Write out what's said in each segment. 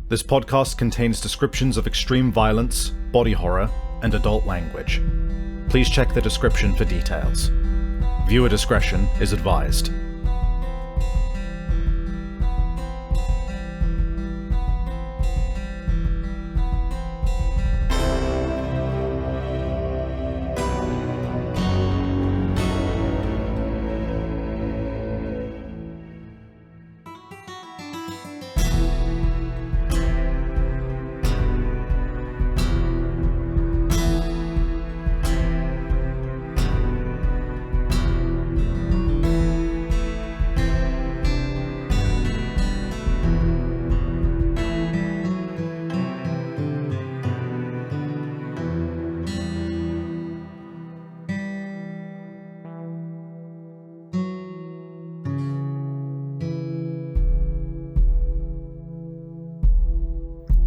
This podcast contains descriptions of extreme violence, body horror, and adult language. Please check the description for details. Viewer discretion is advised.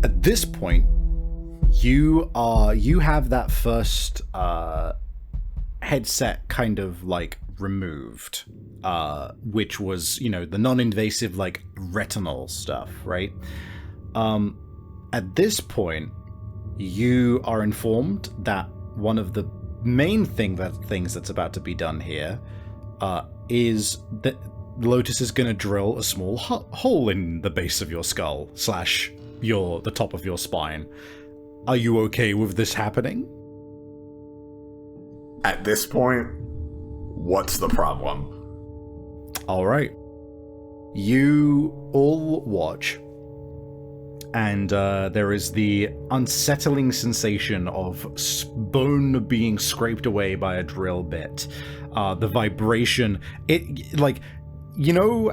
At this point, you have that first headset kind of like removed, which was, the non-invasive like retinal stuff, right? At this point, you are informed that one of the main things that's about to be done here is that Lotus is going to drill a small hole in the base of your skull / the top of your spine. Are you okay with this happening? At this point, what's the problem? All right. You all watch, and there is the unsettling sensation of bone being scraped away by a drill bit. The vibration,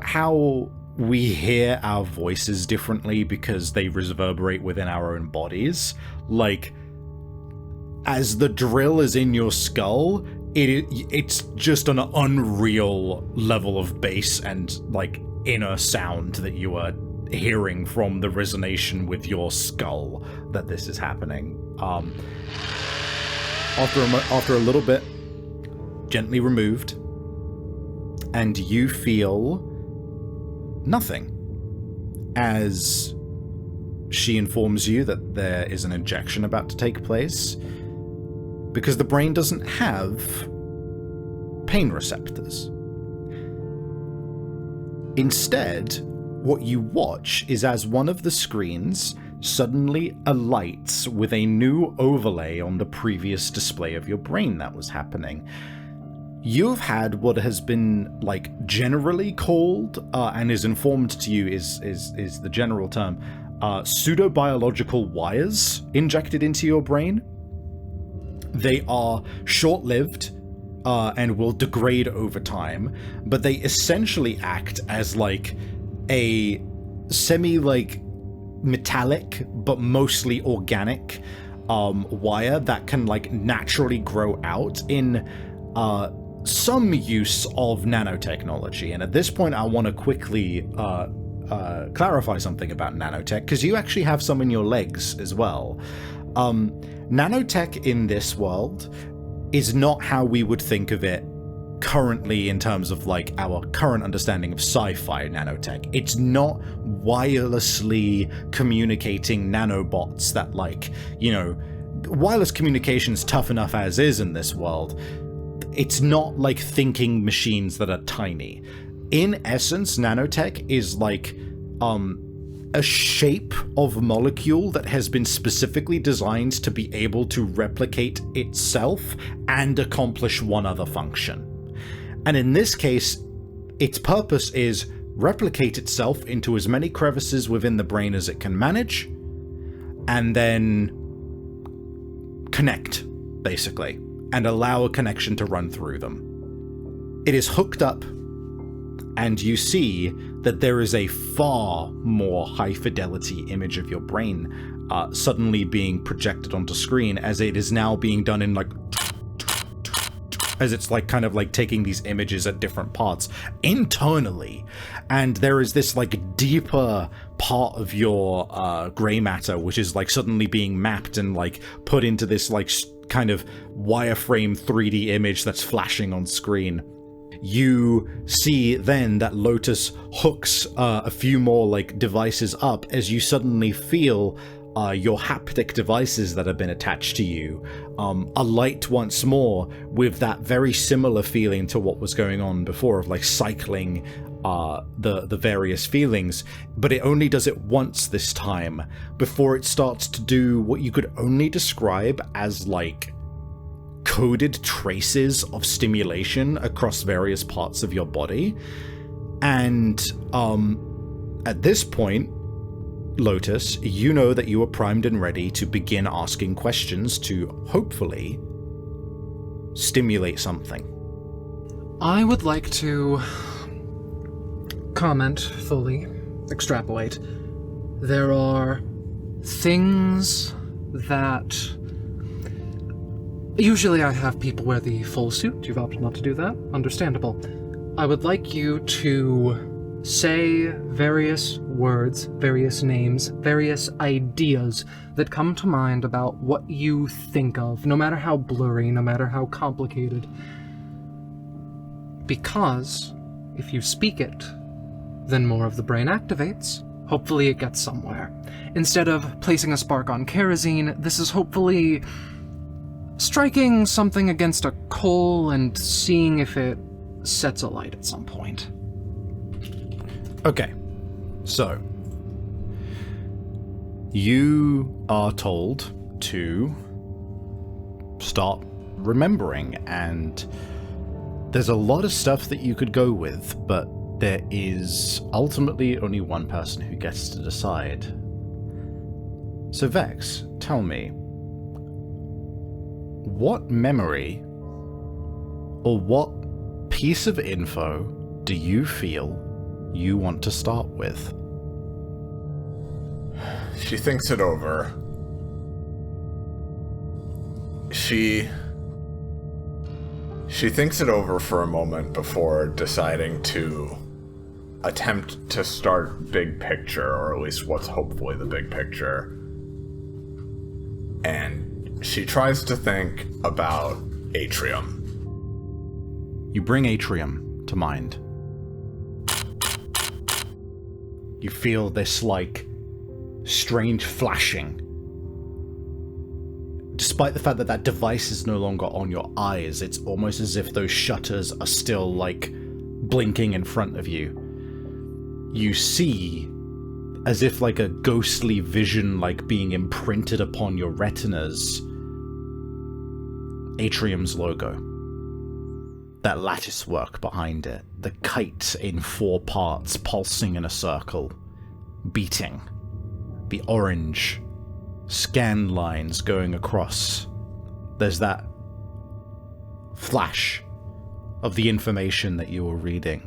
how we hear our voices differently because they reverberate within our own bodies? Like, as the drill is in your skull, it's just an unreal level of bass and, inner sound that you are hearing from the resonation with your skull that this is happening. After a little bit, gently removed, and you feel nothing as she informs you that there is an injection about to take place because the brain doesn't have pain receptors. Instead, what you watch is as one of the screens suddenly alights with a new overlay on the previous display of your brain that was happening. You've had what has been, generally called, and is informed to you is the general term, pseudo-biological wires injected into your brain. They are short-lived, and will degrade over time, but they essentially act as, a semi-metallic, but mostly organic, wire that can, naturally grow out in, some use of nanotechnology. And at this point, I want to quickly clarify something about nanotech, because you actually have some in your legs as well. Nanotech in this world is not how we would think of it currently in terms of our current understanding of sci-fi nanotech. It's not wirelessly communicating nanobots that wireless communication's tough enough as is in this world. It's not like thinking machines that are tiny. In essence, nanotech is a shape of molecule that has been specifically designed to be able to replicate itself and accomplish one other function. And in this case, its purpose is replicate itself into as many crevices within the brain as it can manage, and then connect, basically, and allow a connection to run through them. It is hooked up, and you see that there is a far more high-fidelity image of your brain suddenly being projected onto screen, as it is now being done in as it's taking these images at different parts internally, and there is this deeper part of your gray matter which is suddenly being mapped and put into this kind of wireframe 3D image that's flashing on screen. you see then that Lotus hooks a few more like devices up as you suddenly feel your haptic devices that have been attached to you alight once more with that very similar feeling to what was going on before of like cycling the various feelings, but it only does it once this time before it starts to do what you could only describe as like coded traces of stimulation across various parts of your body. And at this point, Lotus, you know that you are primed and ready to begin asking questions to hopefully stimulate something. I would like to comment fully, extrapolate. There are things that... Usually I have people wear the full suit. You've opted not to do that. Understandable. I would like you to say various words, various names, various ideas that come to mind about what you think of, no matter how blurry, no matter how complicated. Because if you speak it, then more of the brain activates. Hopefully it gets somewhere. Instead of placing a spark on kerosene, this is hopefully striking something against a coal and seeing if it sets alight at some point. Okay, so you are told to start remembering, and there's a lot of stuff that you could go with, but there is ultimately only one person who gets to decide. So Vex, tell me, what memory or what piece of info do you feel you want to start with? She thinks it over. She thinks it over for a moment before deciding to attempt to start big picture, or at least what's hopefully the big picture. And she tries to think about Atrium. You bring Atrium to mind. You feel this, like, strange flashing. Despite the fact that that device is no longer on your eyes, it's almost as if those shutters are still, like, blinking in front of you. You see, as if like a ghostly vision, like, being imprinted upon your retinas, Atrium's logo. That lattice work behind it. The kite in 4 parts, pulsing in a circle. Beating. The orange scan lines going across. There's that flash of the information that you were reading.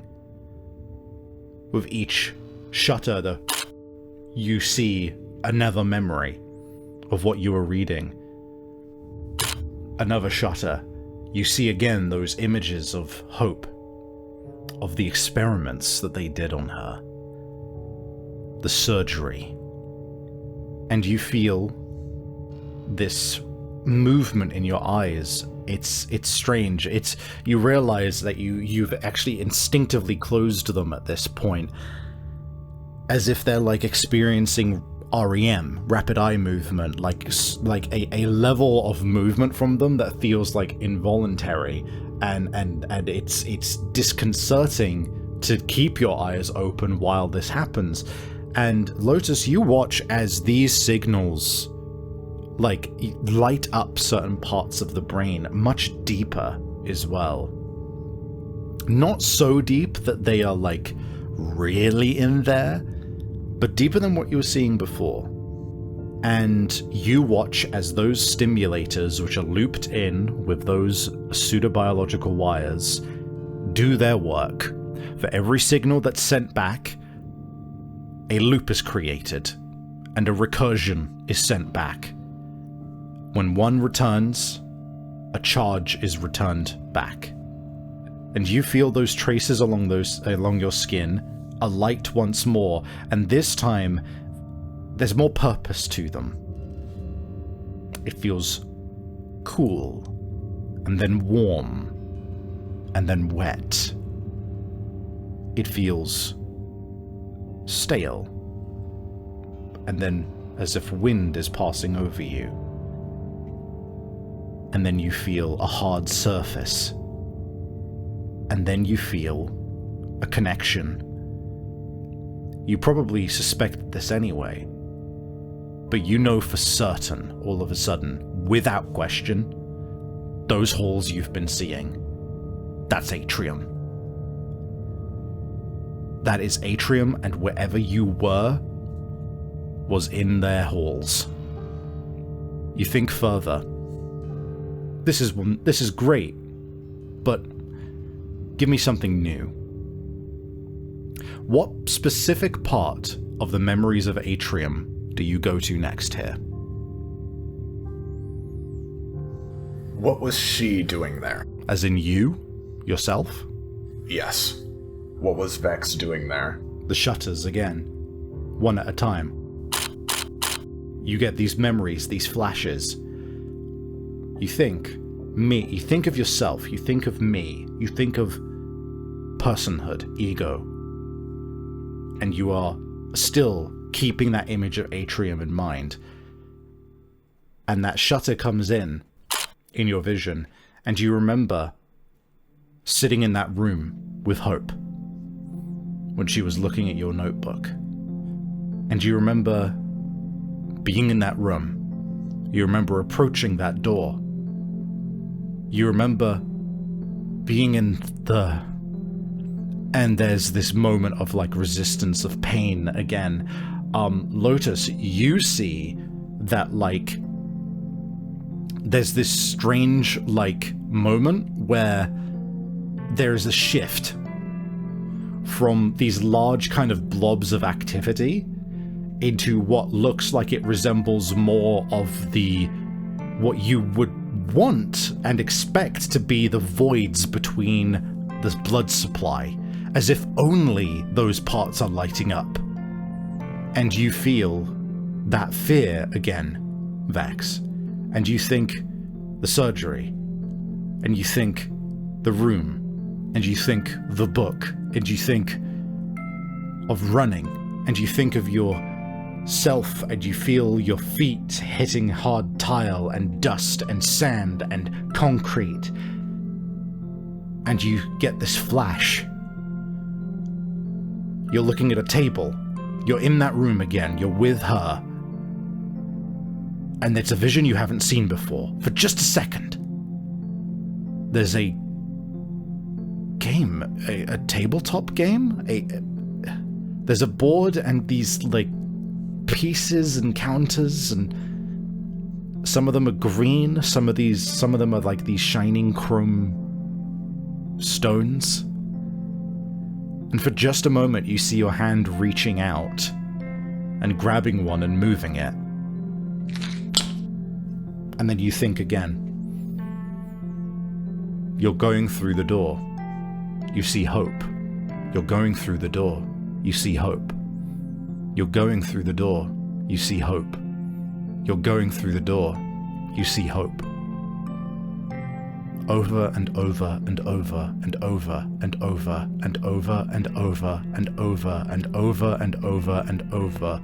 With each shutter, you see another memory of what you were reading. Another shutter. You see again those images of Hope, of the experiments that they did on her, the surgery, and you feel this movement in your eyes. It's strange. You realize that you've actually instinctively closed them at this point, as if they're like experiencing REM, rapid eye movement, like a level of movement from them that feels like involuntary, and it's disconcerting to keep your eyes open while this happens. And Lotus, you watch as these signals like light up certain parts of the brain much deeper as well. Not so deep that they are like really in there, but deeper than what you were seeing before. And you watch as those stimulators, which are looped in with those pseudobiological wires, do their work. For every signal that's sent back, a loop is created, and a recursion is sent back. When one returns, a charge is returned back. And you feel those traces along your skin alight once more, and this time there's more purpose to them. It feels cool, and then warm, and then wet, it feels stale. And then as if wind is passing over you. And then you feel a hard surface. And then you feel a connection. You probably suspected this anyway. But you know for certain, all of a sudden, without question, those halls you've been seeing, that's Atrium. That is Atrium, and wherever you were was in their halls. You think further. This is great, but give me something new. What specific part of the memories of Atrium do you go to next here? What was she doing there? As in you? Yourself? Yes. What was Vex doing there? The shutters again. One at a time. You get these memories, these flashes. You think me, you think of yourself, you think of me, you think of personhood, ego. And you are still keeping that image of Atrium in mind. And that shutter comes in your vision, and you remember sitting in that room with Hope when she was looking at your notebook. And you remember being in that room. You remember approaching that door. You remember being in the... And there's this moment of, like, resistance, of pain again. Lotus, you see that, like, there's this strange, like, moment where there's a shift from these large kind of blobs of activity into what looks like it resembles more of the what you would want and expect to be the voids between the blood supply, as if only those parts are lighting up. And you feel that fear again, Vex. And you think the surgery, and you think the room, and you think the book, and you think of running, and you think of yourself, and you feel your feet hitting hard tile and dust and sand and concrete, and you get this flash. You're looking at a table. You're in that room again. You're with her. And it's a vision you haven't seen before. For just a second. There's a game. A tabletop game? There's a board and these, like, pieces and counters, and some of them are green, some of them are like these shining chrome stones. And for just a moment you see your hand reaching out and grabbing one and moving it. And then you think again. You're going through the door. You see Hope. You're going through the door. You see Hope. You're going through the door. You see Hope. You're going through the door. You see Hope. Over and over and over and over and over and over and over and over and over and over and over.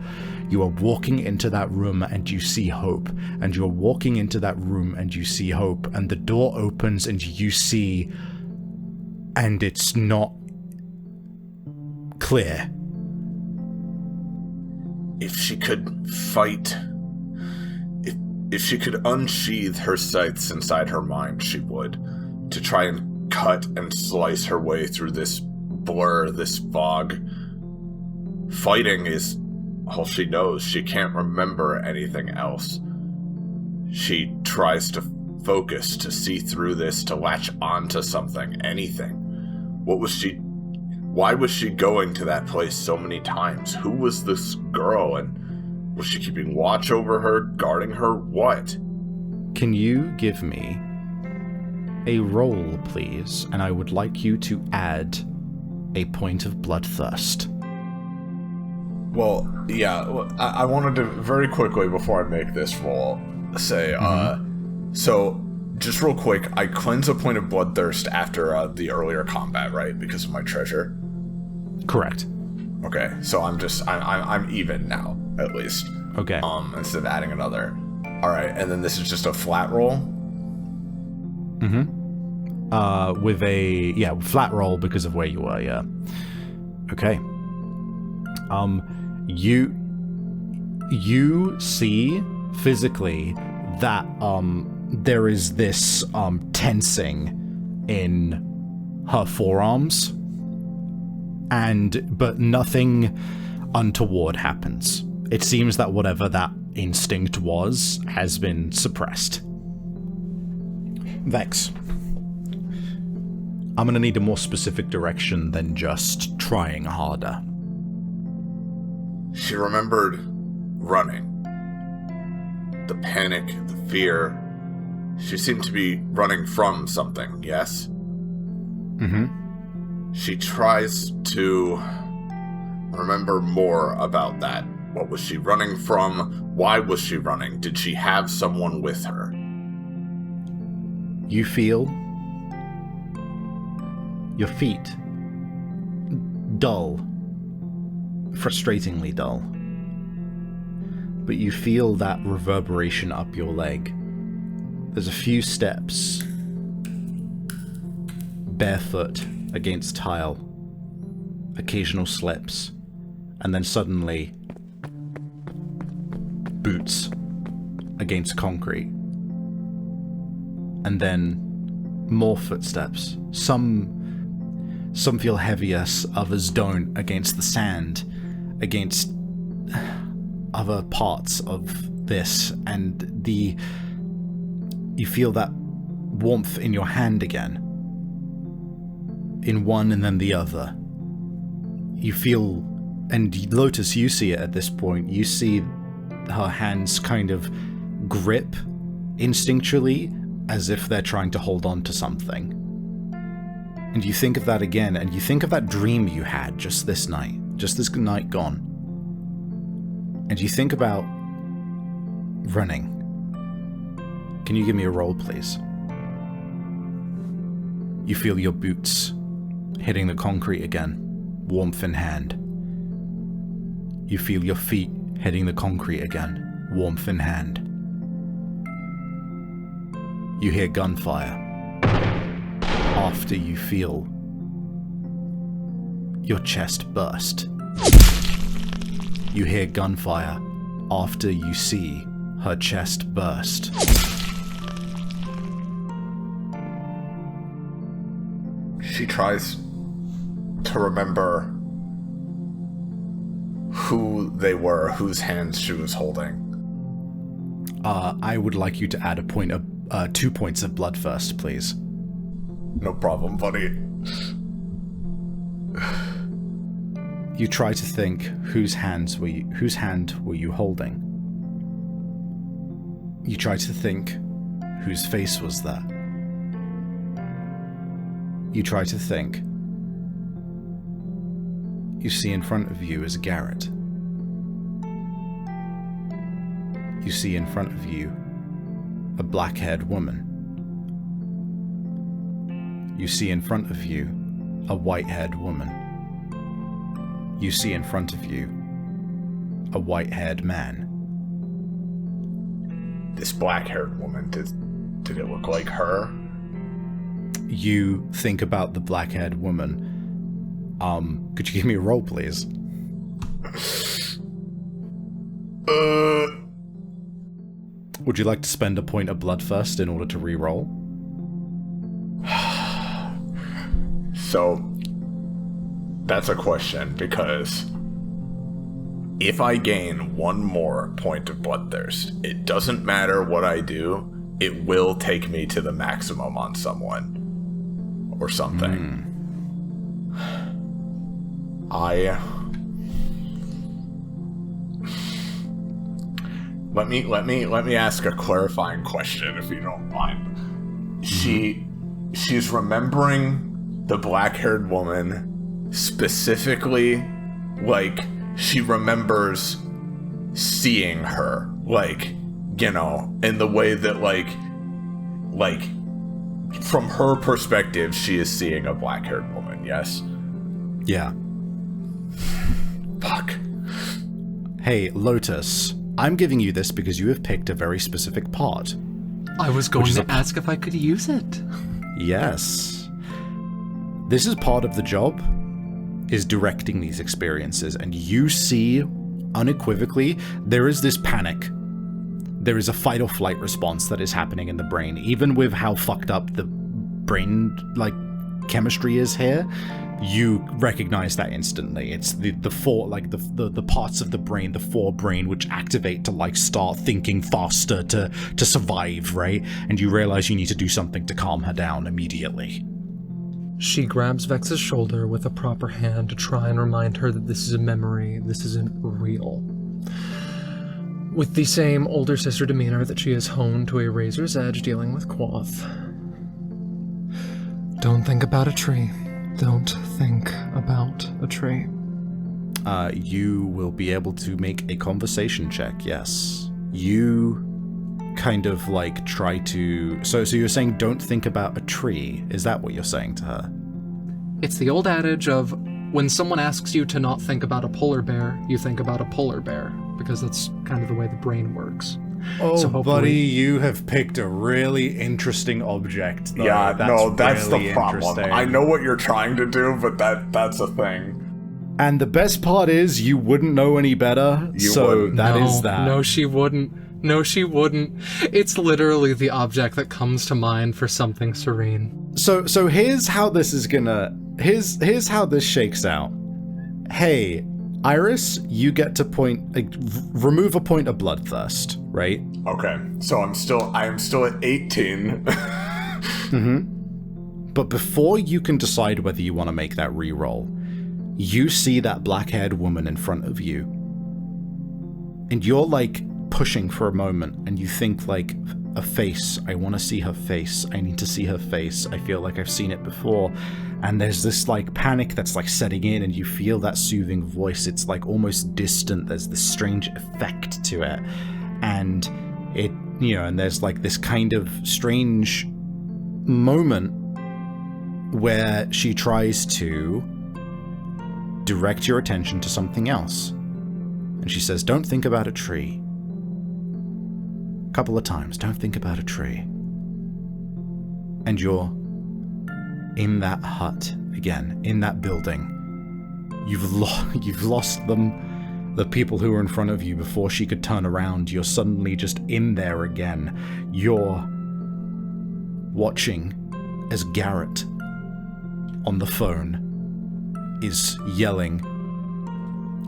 You are walking into that room and you see Hope. And you're walking into that room and you see Hope. And the door opens and you see... And it's not clear. If she could fight... If she could unsheath her sights inside her mind, she would. To try and cut and slice her way through this blur, this fog. Fighting is all she knows. She can't remember anything else. She tries to focus, to see through this, to latch onto something, anything. Why was she going to that place so many times? Who was this girl, and was she keeping watch over her, guarding her? What? Can you give me a roll, please? And I would like you to add a point of bloodthirst. Well, yeah, I wanted to very quickly, before I make this roll, say, so, just real quick, I cleanse a point of bloodthirst after the earlier combat, right? Because of my treasure. Correct. Okay, so I'm even now, at least. Okay. Instead of adding another. Alright, and then this is just a flat roll? With a, flat roll because of where you were, yeah. Okay. You see physically that, there is this, tensing in her forearms, but nothing untoward happens. It seems that whatever that instinct was has been suppressed. Vex. I'm gonna need a more specific direction than just trying harder. She remembered running. The panic, the fear. She seemed to be running from something, yes? She tries to remember more about that. What was she running from? Why was she running? Did she have someone with her? You feel your feet dull, frustratingly dull. But you feel that reverberation up your leg. There's a few steps, barefoot against tile, occasional slips, and then suddenly boots against concrete. And then more footsteps. Some feel heavier, others don't, against the sand, against other parts of this, and you feel that warmth in your hand again. In one and then the other. You feel, and Lotus, you see it at this point, you see her hands kind of grip instinctually as if they're trying to hold on to something. And you think of that again, and you think of that dream you had just this night gone. And you think about running. Can you give me a roll, please? You feel your boots hitting the concrete again, warmth in hand. You feel your feet hitting the concrete again, warmth in hand. You hear gunfire after you feel your chest burst. You hear gunfire after you see her chest burst. She tries to remember who they were, whose hands she was holding. I would like you to add 2 points of blood first, please. No problem, buddy. You try to think whose hand were you holding? You try to think whose face was that? You try to think. You see in front of you is Garrett. You see in front of you a black-haired woman. You see in front of you a white-haired woman. You see in front of you a white-haired man. This black-haired woman, did it look like her? You think about the black-haired woman. Could you give me a roll, please? Would you like to spend a point of blood first in order to re-roll? So, that's a question, because if I gain one more point of bloodthirst, it doesn't matter what I do, it will take me to the maximum on someone. Or something. Let me ask a clarifying question, if you don't mind. She's remembering the black-haired woman specifically, like she remembers seeing her, like, you know, in the way that like from her perspective, she is seeing a black-haired woman. Yes. Yeah. Fuck. Hey, Lotus, I'm giving you this because you have picked a very specific part. I was going to ask if I could use it. Yes. This is part of the job, is directing these experiences, and you see unequivocally there is this panic. There is a fight or flight response that is happening in the brain, even with how fucked up the brain, like, chemistry is here. You recognize that instantly. It's the parts of the brain, the forebrain, which activate to like start thinking faster to survive, right? And you realize you need to do something to calm her down immediately. She grabs Vex's shoulder with a proper hand to try and remind her that this is a memory, this isn't real. With the same older sister demeanor that she has honed to a razor's edge dealing with Quoth. Don't think about a tree. Don't think about a tree. You will be able to make a conversation check, yes. You kind of like try to... So you're saying don't think about a tree. Is that what you're saying to her? It's the old adage of when someone asks you to not think about a polar bear, you think about a polar bear, because that's kind of the way the brain works. Oh, so buddy, you have picked a really interesting object, though. Yeah, that's really the problem. I know what you're trying to do, but that's a thing. And the best part is, you wouldn't know any better, that is that. No, she wouldn't. No, she wouldn't. It's literally the object that comes to mind for something serene. So here's how this is gonna... Here's how this shakes out. Hey, Iris, you get to remove a point of bloodthirst, right? Okay, so I am still at 18. Mm-hmm. But before you can decide whether you want to make that reroll, you see that black-haired woman in front of you. And you're like pushing for a moment, and you think like, a face. I want to see her face. I need to see her face. I feel like I've seen it before. And there's this like panic that's like setting in, and you feel that soothing voice. It's like almost distant. There's this strange effect to it. And it, and there's like this kind of strange moment where she tries to direct your attention to something else. And she says, don't think about a tree. A couple of times, don't think about a tree. And you're in that hut again, in that building. You've lost them, the people who were in front of you before she could turn around. You're suddenly just in there again. You're watching as Garrett on the phone is yelling.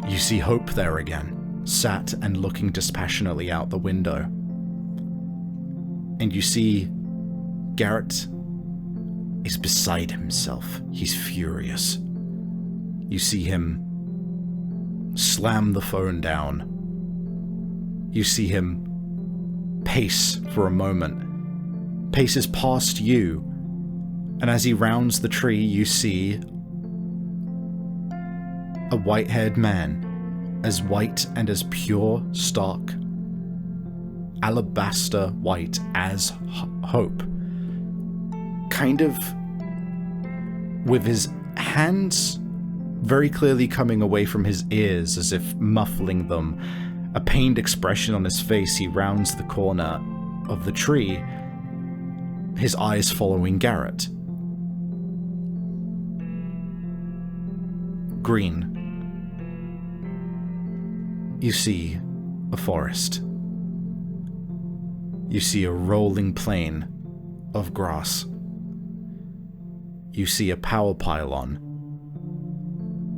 You see Hope there again, sat and looking dispassionately out the window. And you see Garrett is beside himself. He's furious. You see him slam the phone down. You see him pace for a moment. Paces past you. And as he rounds the tree, you see a white-haired man, as white and as pure, stark, alabaster white as Hope. Kind of with his hands very clearly coming away from his ears as if muffling them. A pained expression on his face, he rounds the corner of the tree, his eyes following Garrett. Green. You see a forest. You see a rolling plain of grass. You see a power pylon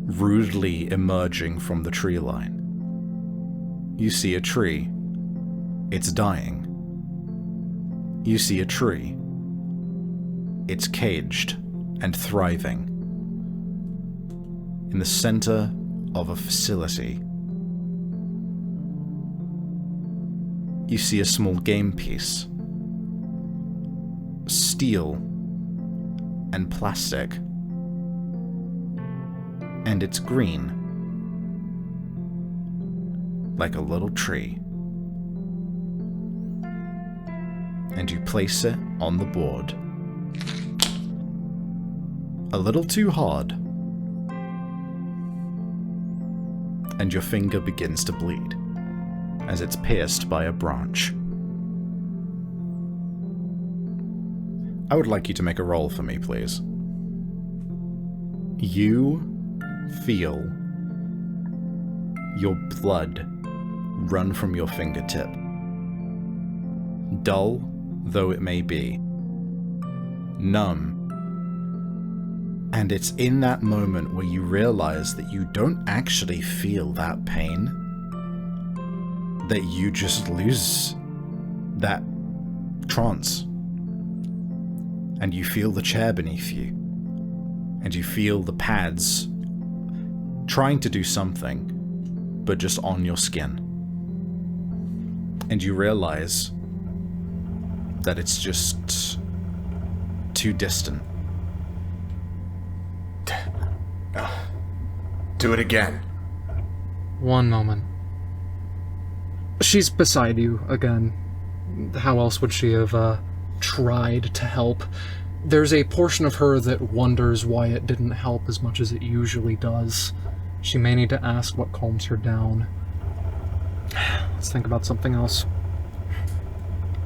rudely emerging from the tree line. You see a tree. It's dying. You see a tree. It's caged and thriving. In the center of a facility, you see a small game piece. Steel and plastic. And it's green. Like a little tree. And you place it on the board. A little too hard. and your finger begins to bleed as it's pierced by a branch. I would like you to make a roll for me, please. You feel your blood run from your fingertip. Dull though it may be. Numb. And it's in that moment where you realize that you don't actually feel that pain, that you just lose that trance. And you feel the chair beneath you. And you feel the pads trying to do something, but just on your skin. And you realize that it's just too distant. Do it again. One moment. She's beside you again. How else would she have tried to help? There's a portion of her that wonders why it didn't help as much as it usually does. She may need to ask what calms her down. Let's think about something else.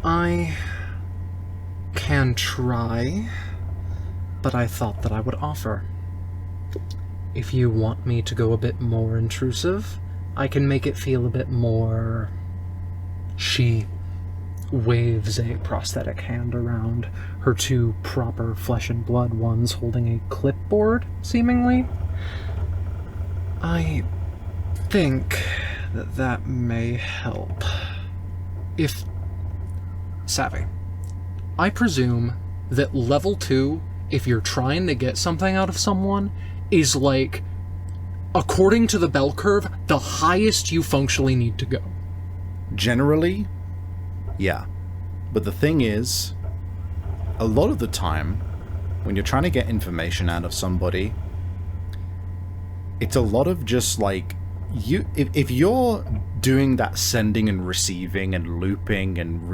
I can try, but I thought that I would offer. If you want me to go a bit more intrusive, I can make it feel a bit more... She waves a prosthetic hand around, her two proper flesh and blood ones holding a clipboard, seemingly. I think that that may help. If... Savvy. I presume that level 2, if you're trying to get something out of someone, is like, according to the bell curve, the highest you functionally need to go. Generally, yeah. But the thing is, a lot of the time, when you're trying to get information out of somebody, it's a lot of just like, if you're doing that sending and receiving and looping and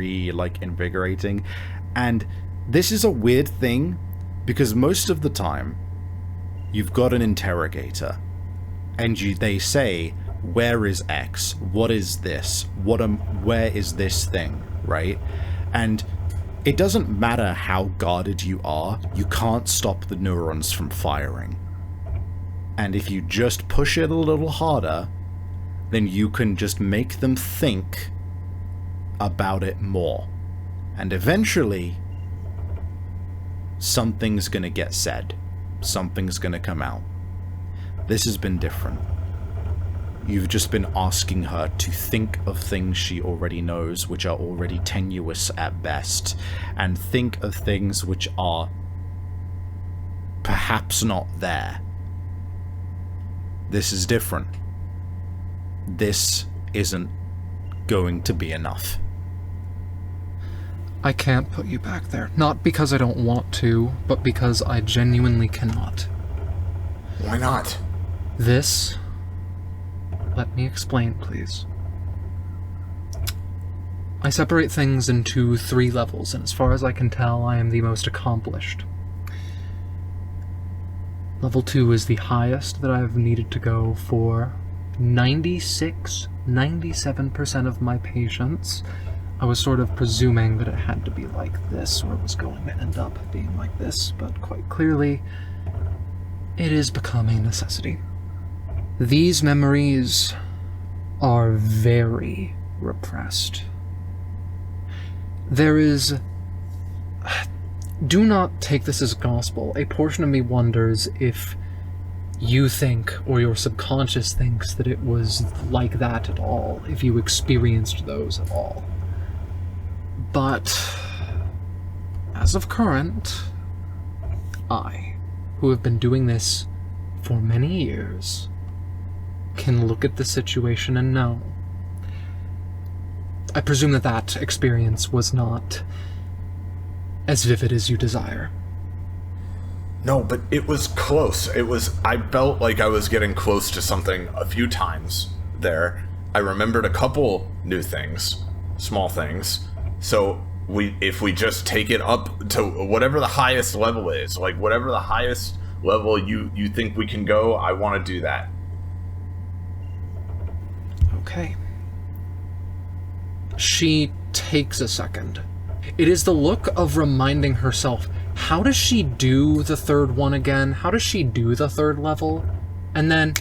invigorating, and this is a weird thing, because most of the time, you've got an interrogator, and they say, where is X? What is this? Where is this thing? Right? And it doesn't matter how guarded you are, you can't stop the neurons from firing. And if you just push it a little harder, then you can just make them think about it more. And eventually, something's gonna get said. Something's gonna come out. This has been different. You've just been asking her to think of things she already knows, which are already tenuous at best, and think of things which are perhaps not there. This is different. This isn't going to be enough. I can't put you back there. Not because I don't want to, but because I genuinely cannot. Why not? This... Let me explain, please. I separate things into 3 levels, and as far as I can tell, I am the most accomplished. Level 2 is the highest that I've needed to go for 97% of my patients. I was sort of presuming that it had to be like this, or it was going to end up being like this, but quite clearly, it has become a necessity. These memories are very repressed. There is... Do not take this as gospel. A portion of me wonders if you think, or your subconscious thinks, that it was like that at all, if you experienced those at all. But, as of current, I, who have been doing this for many years, can look at the situation and know. I presume that that experience was not as vivid as you desire. No, but it was close. I felt like I was getting close to something a few times there. I remembered a couple new things, small things. So if we just take it up to whatever the highest level is, like whatever the highest level you think we can go, I want to do that. Okay. She takes a second. It is the look of reminding herself, how does she do the third one again? How does she do the third level? And then,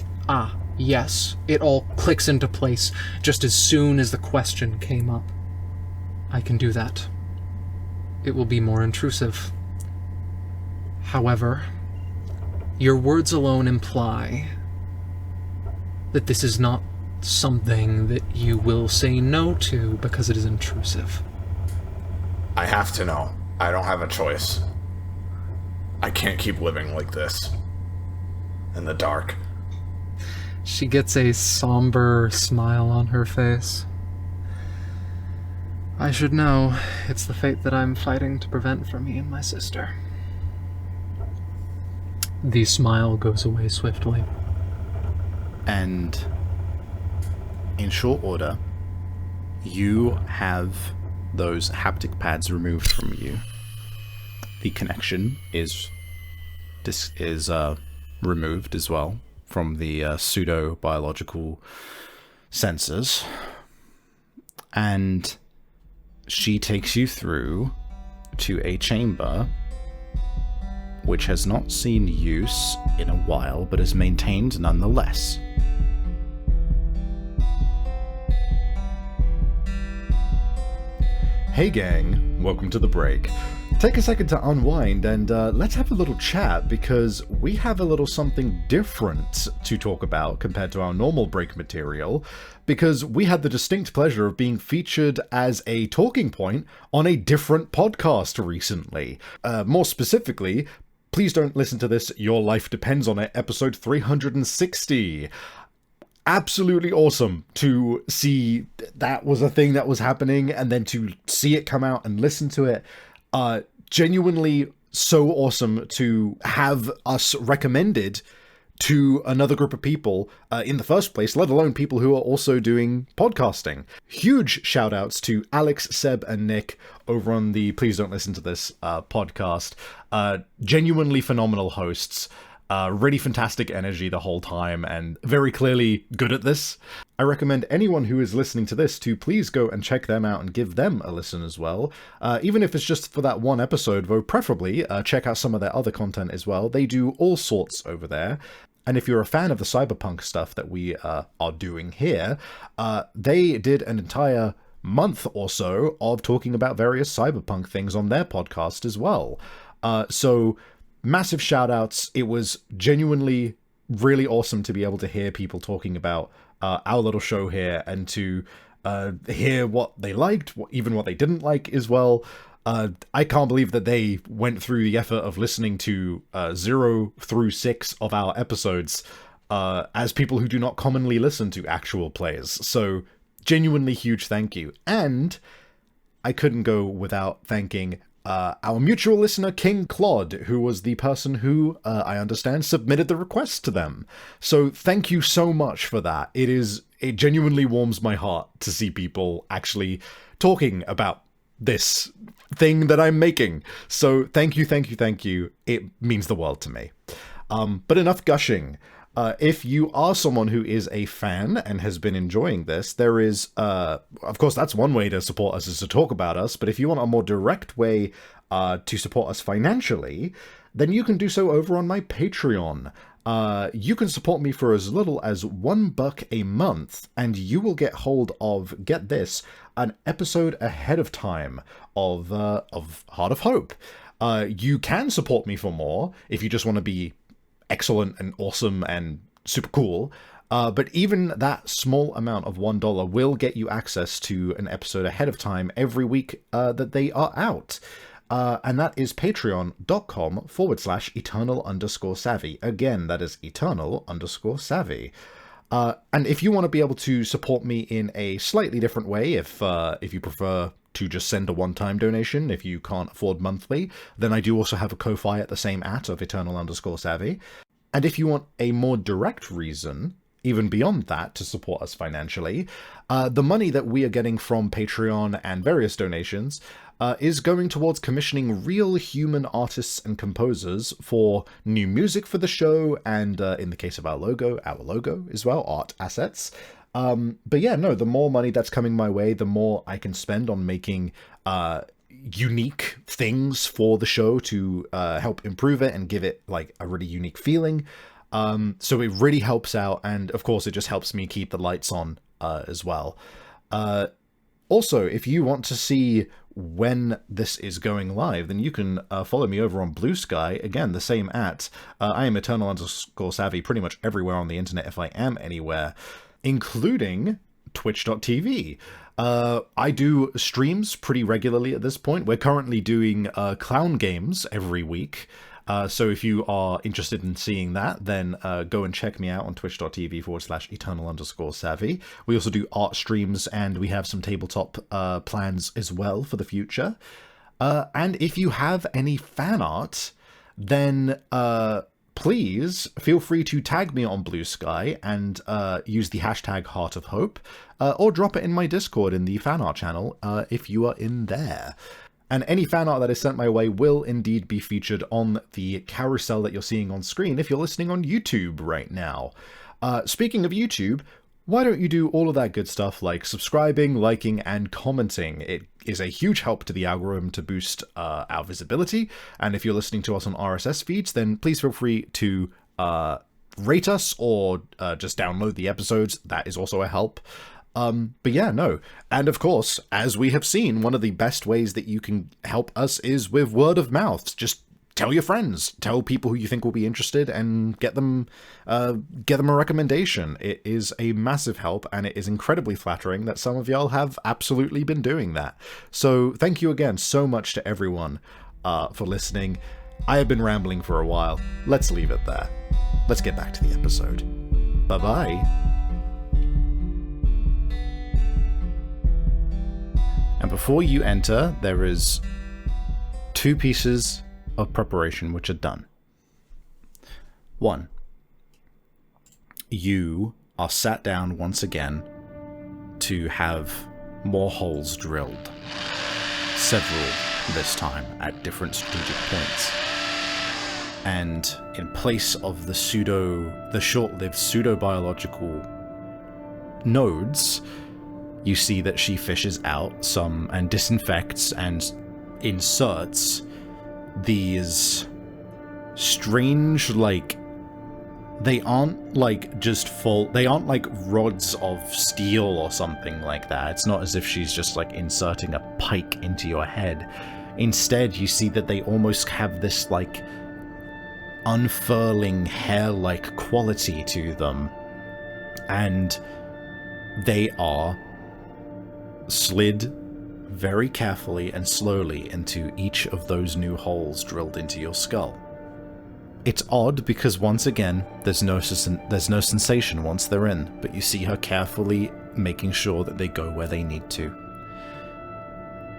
yes, it all clicks into place just as soon as the question came up. I can do that. It will be more intrusive. However, your words alone imply that this is not something that you will say no to because it is intrusive. I have to know. I don't have a choice. I can't keep living like this. In the dark. She gets a somber smile on her face. I should know. It's the fate that I'm fighting to prevent from me and my sister. The smile goes away swiftly. And in short order, you have those haptic pads removed from you. The connection is removed as well from the pseudo-biological sensors. And she takes you through to a chamber which has not seen use in a while, but is maintained nonetheless. Hey gang, welcome to the break. Take a second to unwind and let's have a little chat, because we have a little something different to talk about compared to our normal break material, because we had the distinct pleasure of being featured as a talking point on a different podcast recently. More specifically, Please Don't Listen to This, Your Life Depends on It, episode 360. Absolutely awesome to see that was a thing that was happening, and then to see it come out and listen to it. Genuinely so awesome to have us recommended to another group of people in the first place, let alone people who are also doing podcasting. Huge shout outs to Alex, Seb, and Nick over on the Please Don't Listen to This podcast. Genuinely phenomenal hosts. Really fantastic energy the whole time, and very clearly good at this. I recommend anyone who is listening to this to please go and check them out and give them a listen as well. Even if it's just for that one episode, though preferably check out some of their other content as well. They do all sorts over there. And if you're a fan of the cyberpunk stuff that we are doing here, they did an entire month or so of talking about various cyberpunk things on their podcast as well. So massive shout outs. It was genuinely really awesome to be able to hear people talking about our little show here, and to hear what they liked, even what they didn't like as well. I can't believe that they went through the effort of listening to 0 through 6 of our episodes as people who do not commonly listen to actual plays. So genuinely huge thank you. And I couldn't go without thanking our mutual listener, King Claude, who was the person who, I understand, submitted the request to them. So thank you so much for that. It genuinely warms my heart to see people actually talking about this thing that I'm making. So thank you, thank you, thank you. It means the world to me. But enough gushing. If you are someone who is a fan and has been enjoying this, there is, of course, that's one way to support us, is to talk about us. But if you want a more direct way to support us financially, then you can do so over on my Patreon. You can support me for as little as $1 a month, and you will get hold of, get this, an episode ahead of time of Heart of Hope. You can support me for more if you just want to be excellent and awesome and super cool. But even that small amount of $1 will get you access to an episode ahead of time every week that they are out. And that is patreon.com/eternal_savvy. Again, that is eternal_savvy. And if you want to be able to support me in a slightly different way, if you prefer to just send a one-time donation, if you can't afford monthly, then I do also have a Ko-Fi at the same of eternal_savvy. And if you want a more direct reason, even beyond that, to support us financially, the money that we are getting from Patreon and various donations is going towards commissioning real human artists and composers for new music for the show, and in the case of our logo as well, art assets. But yeah, no, the more money that's coming my way, the more I can spend on making unique things for the show to help improve it and give it like a really unique feeling. So it really helps out, and of course it just helps me keep the lights on as well. Also, if you want to see when this is going live, then you can follow me over on Blue Sky. Again, the same at I am Eternal_Savvy pretty much everywhere on the internet if I am anywhere, including Twitch.tv. I do streams pretty regularly at this point. We're currently doing clown games every week. So if you are interested in seeing that, then go and check me out on twitch.tv/eternal_savvy. We also do art streams, and we have some tabletop plans as well for the future. And if you have any fan art, then please feel free to tag me on Blue Sky and use the hashtag Heart of Hope, or drop it in my Discord in the fan art channel if you are in there. And any fan art that is sent my way will indeed be featured on the carousel that you're seeing on screen if you're listening on YouTube right now. Speaking of YouTube, why don't you do all of that good stuff like subscribing, liking, and commenting? It is a huge help to the algorithm to boost our visibility. And if you're listening to us on RSS feeds, then please feel free to rate us or just download the episodes. That is also a help. But yeah, no. And of course, as we have seen, one of the best ways that you can help us is with word of mouth. Just tell your friends, tell people who you think will be interested, and get them a recommendation. It is a massive help, and it is incredibly flattering that some of y'all have absolutely been doing that. So thank you again so much to everyone for listening. I have been rambling for a while. Let's leave it there. Let's get back to the episode. Bye-bye. And before you enter, there is 2 pieces of preparation which are done. 1. You are sat down once again to have more holes drilled. Several this time at different strategic points. And in place of the short-lived pseudo-biological nodes, you see that she fishes out some and disinfects and inserts these strange, like, they aren't like they aren't like rods of steel or something like that. It's not as if she's just like inserting a pike into your head. Instead, you see that they almost have this like unfurling hair-like quality to them, and they are slid very carefully and slowly into each of those new holes drilled into your skull. It's odd because once again, there's no sensation once they're in, but you see her carefully making sure that they go where they need to.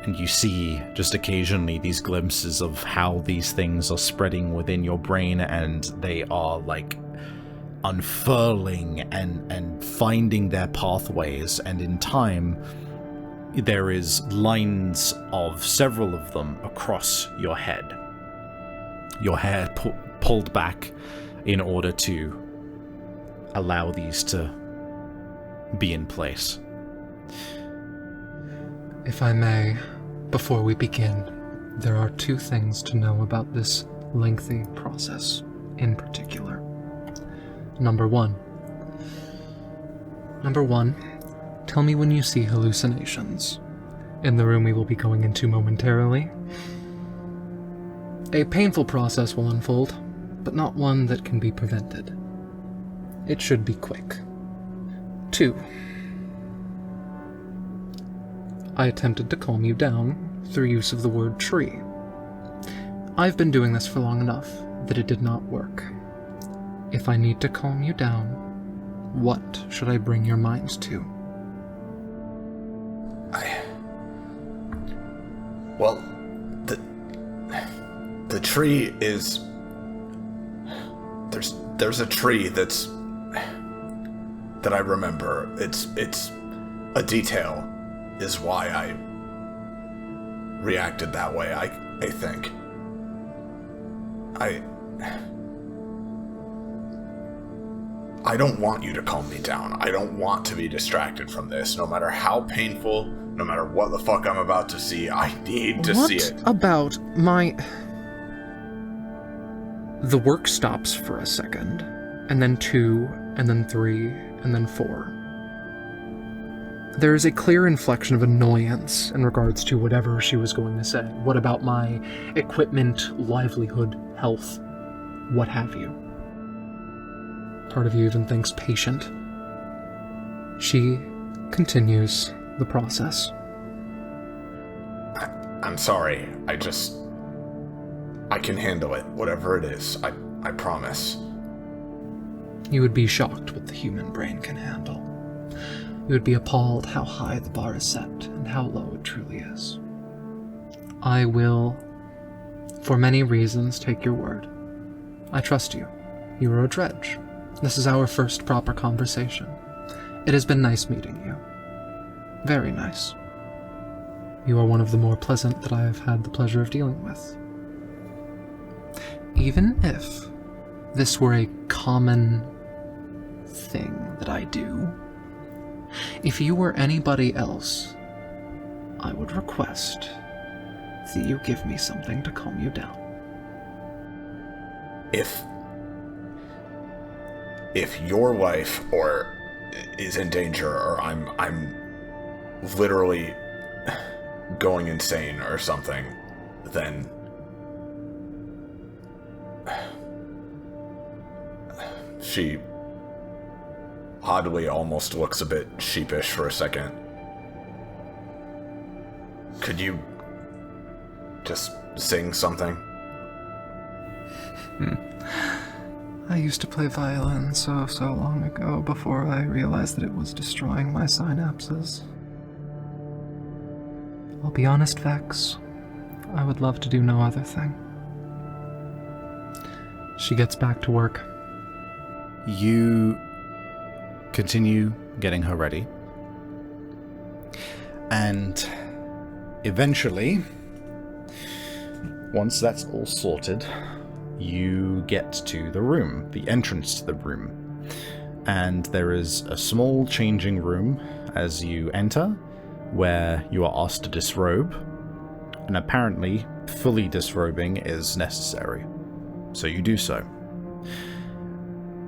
And you see just occasionally these glimpses of how these things are spreading within your brain, and they are like unfurling and finding their pathways, and in time there is lines of several of them across your head. Your hair pulled back in order to allow these to be in place. If I may, before we begin, there are 2 things to know about this lengthy process in particular. Number one, tell me when you see hallucinations. In the room we will be going into momentarily, a painful process will unfold, but not one that can be prevented. It should be quick. 2. I attempted to calm you down through use of the word tree. I've been doing this for long enough that it did not work. If I need to calm you down, what should I bring your mind to? Well, the tree is... There's a tree that I remember. It's a detail is why I reacted that way, I think. I don't want you to calm me down. I don't want to be distracted from this. No matter how painful, no matter what the fuck I'm about to see, I need to see it. What about my... The work stops for a second, and then 2, and then 3, and then 4. There is a clear inflection of annoyance in regards to whatever she was going to say. What about my equipment, livelihood, health, what have you? Part of you even thinks patient. She continues the process. I'm sorry. I can handle it. Whatever it is. I promise. You would be shocked what the human brain can handle. You would be appalled how high the bar is set and how low it truly is. I will, for many reasons, take your word. I trust you. You are a dredge. This is our first proper conversation. It has been nice meeting you. Very nice. You are one of the more pleasant that I have had the pleasure of dealing with. Even if this were a common thing that I do, if you were anybody else, I would request that you give me something to calm you down. If your wife is in danger, or I'm literally going insane or something, then she oddly almost looks a bit sheepish for a second. Could you just sing something? I used to play violin so long ago before I realized that it was destroying my synapses. I'll be honest, Vex. I would love to do no other thing. She gets back to work. You continue getting her ready. And eventually, once that's all sorted, you get to the room, the entrance to the room. And there is a small changing room as you enter, where you are asked to disrobe, and apparently fully disrobing is necessary. So you do so.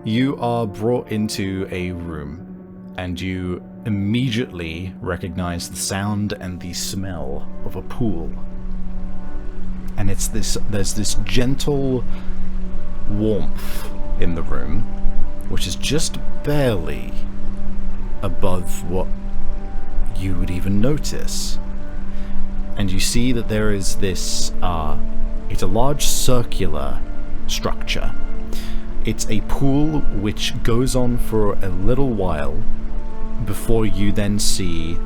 You are brought into a room, and you immediately recognize the sound and the smell of a pool. And there's this gentle warmth in the room, which is just barely above what you would even notice. And you see that there is this, it's a large circular structure. It's a pool which goes on for a little while before you then see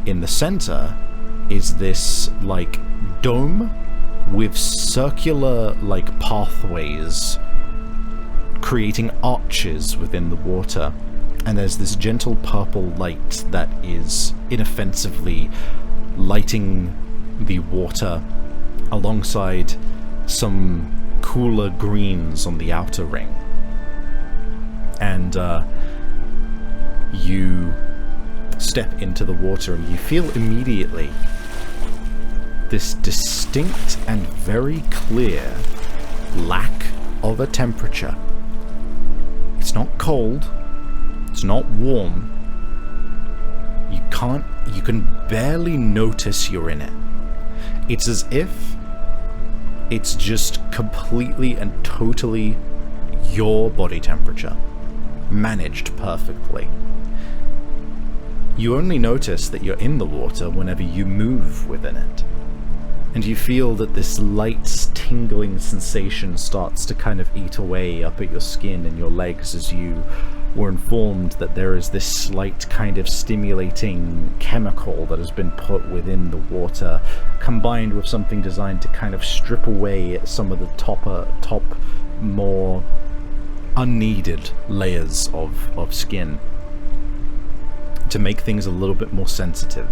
in the center is this, like, dome with circular, like, pathways creating arches within the water. And there's this gentle purple light that is inoffensively lighting the water alongside some cooler greens on the outer ring. And you step into the water and you feel immediately this distinct and very clear lack of a temperature. It's not cold. It's not warm. You can barely notice you're in it. It's as if it's just completely and totally your body temperature, managed perfectly. You only notice that you're in the water whenever you move within it. And you feel that this light, tingling sensation starts to kind of eat away up at your skin and your legs as you were informed that there is this slight kind of stimulating chemical that has been put within the water, combined with something designed to kind of strip away some of the top more unneeded layers of skin to make things a little bit more sensitive.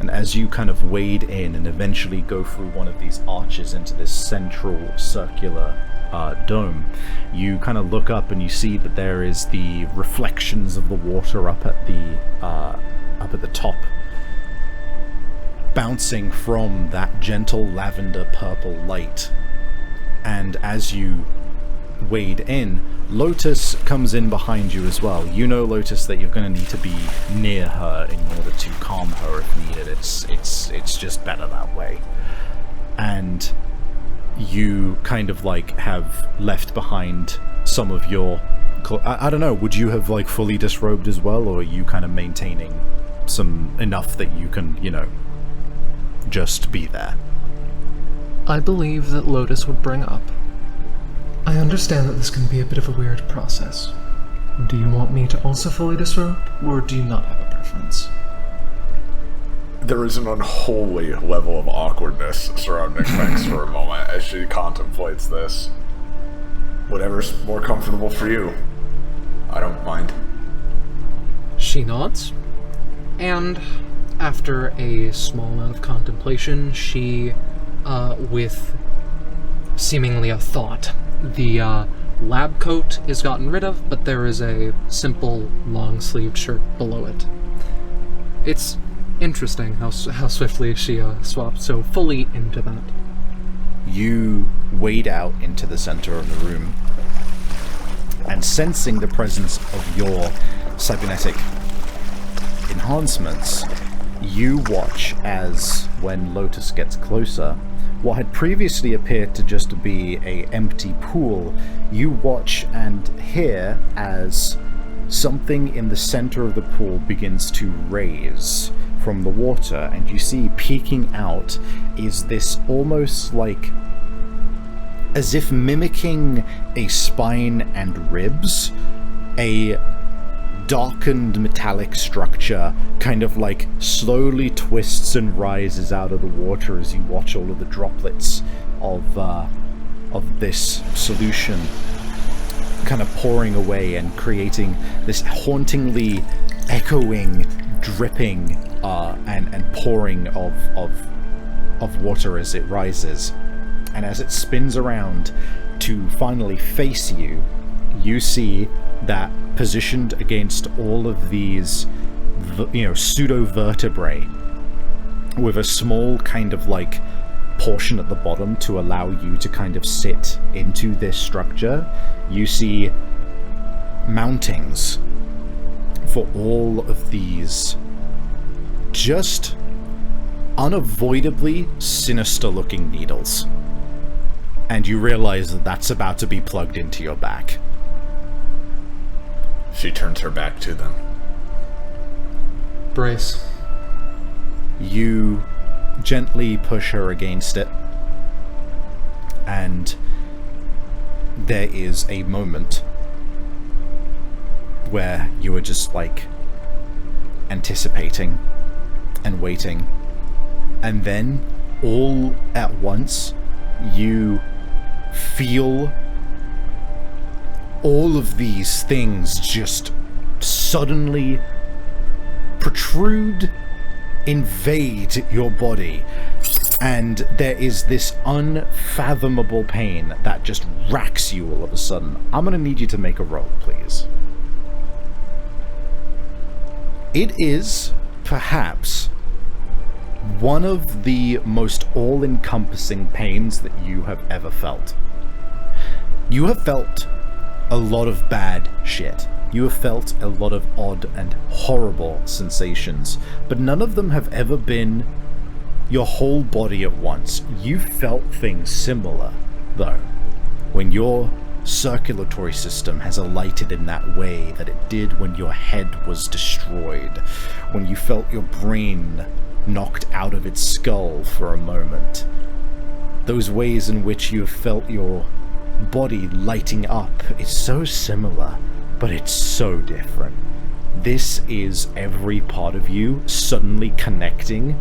And as you kind of wade in and eventually go through one of these arches into this central circular dome, you kind of look up and you see that there is the reflections of the water up at the top, bouncing from that gentle lavender purple light. And as you wade in, Lotus comes in behind you as well. You know, Lotus, that you're going to need to be near her in order to calm her if needed. It's just better that way. And you kind of like have left behind some of your... I don't know, would you have like fully disrobed as well, or are you kind of maintaining some enough that you can, you know, just be there? I believe that Lotus would bring up, I understand that this can be a bit of a weird process. Do you want me to also fully disrobe, or do you not have a preference? There is an unholy level of awkwardness surrounding Vex for a moment as she contemplates this. Whatever's more comfortable for you. I don't mind. She nods, and after a small amount of contemplation, she, with seemingly a thought, the lab coat is gotten rid of, but there is a simple long-sleeved shirt below it. It's interesting how swiftly she swapped so fully into that. You wade out into the center of the room, and sensing the presence of your cybernetic enhancements, you watch as, when Lotus gets closer, what had previously appeared to just be an empty pool, you watch and hear as something in the center of the pool begins to raise from the water, and you see peeking out is this almost like, as if mimicking a spine and ribs, a darkened metallic structure kind of like slowly twists and rises out of the water as you watch all of the droplets of this solution kind of pouring away and creating this hauntingly echoing, dripping and pouring of water as it rises. And as it spins around to finally face you, you see that positioned against all of these, pseudo-vertebrae, with a small kind of like portion at the bottom to allow you to kind of sit into this structure, you see mountings for all of these just unavoidably sinister-looking needles. And you realize that that's about to be plugged into your back. She turns her back to them. Brace. You gently push her against it, and there is a moment where you are just like anticipating and waiting, and then all at once you feel all of these things just suddenly protrude, invade your body, and there is this unfathomable pain that just racks you all of a sudden. I'm gonna need you to make a roll, please. It is perhaps one of the most all-encompassing pains that you have ever felt. You have felt a lot of bad shit. You have felt a lot of odd and horrible sensations, but none of them have ever been your whole body at once. You felt things similar, though, when your circulatory system has alighted in that way that it did when your head was destroyed, when you felt your brain knocked out of its skull for a moment. Those ways in which you have felt your body lighting up is so similar, but it's so different. This is every part of you suddenly connecting,